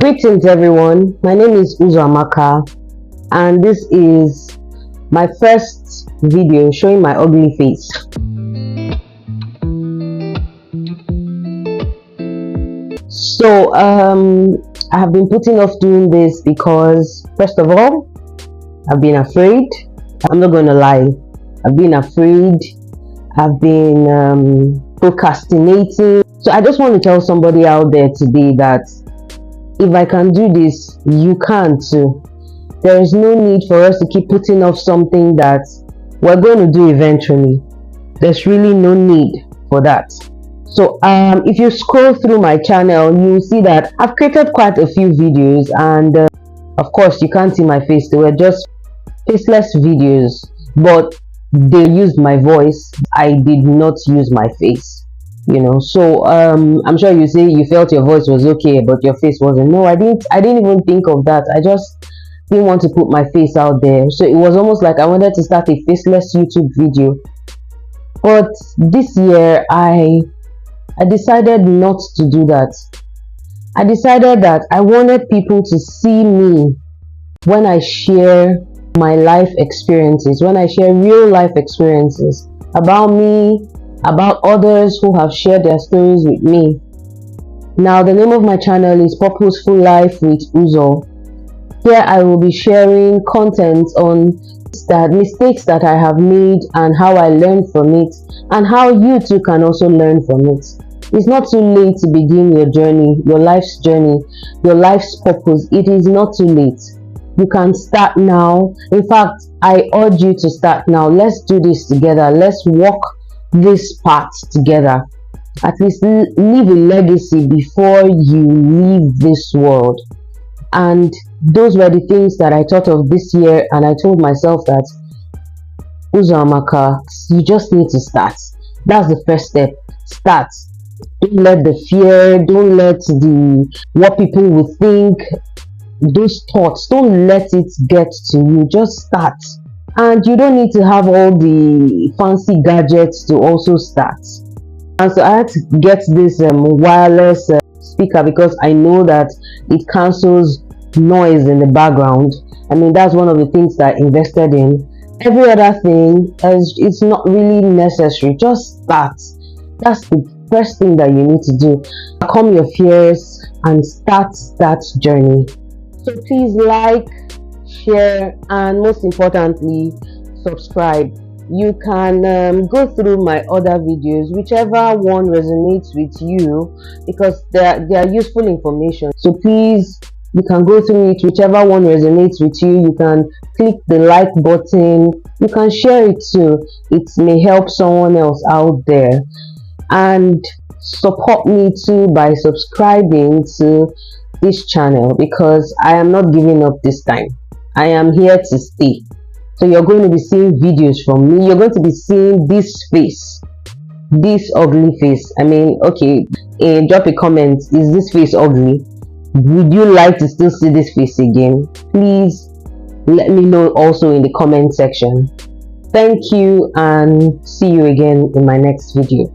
Greetings everyone, my name is Uzoamaka and this is my first video showing my ugly face. So I have been putting off doing this because first of all, I've been afraid. I'm not going to lie, I've been afraid. I've been procrastinating. So I just want to tell somebody out there today that if I can do this, you can too. There is no need for us to keep putting off something that we're going to do eventually. There's really no need for that. So if you scroll through my channel, you'll see that I've created quite a few videos, and of course you can't see my face. They were just faceless videos, but they used my voice. I did not use my face, you know. So I'm sure you say you felt your voice was okay but your face wasn't. No, I didn't even think of that. I just didn't want to put my face out there. So it was almost like I wanted to start a faceless YouTube video. But this year I decided not to do that. I decided that I wanted people to see me when I share my life experiences, when I share real life experiences about me, about others who have shared their stories with me. Now, the name of my channel is Purposeful Life with Uzo. Here I will be sharing content on mistakes that I have made and how I learned from it, and how you too can also learn from it. It's not too late to begin your journey, your life's journey, your life's purpose. It is not too late. You can start now. In fact, I urge you to start now. Let's do this together. Let's walk this path together. At least leave a legacy before you leave this world. And those were the things that I thought of this year, and I told myself that, Uzoamaka, you just need to start. That's the first step. Start. Don't let the fear, don't let what people will think, those thoughts, don't let it get to you. Just start. And you don't need to have all the fancy gadgets to also start. And so I had to get this wireless speaker because I know that it cancels noise in the background. I mean, that's one of the things that I invested in. Every other thing it's not really necessary. Just start. That's the first thing that you need to do. Overcome your fears and start that journey. So please like, share, and most importantly, subscribe. You can go through my other videos, whichever one resonates with you, because they are useful information. So please, you can go through it, whichever one resonates with you. You can click the like button. You can share it too. It may help someone else out there. And support me too by subscribing to this channel, because I am not giving up this time. I am here to stay. So you're going to be seeing videos from me. You're going to be seeing this face, this ugly face. I mean, okay, drop a comment. Is this face ugly? Would you like to still see this face again? Please let me know also in the comment section. Thank you, and see you again in my next video.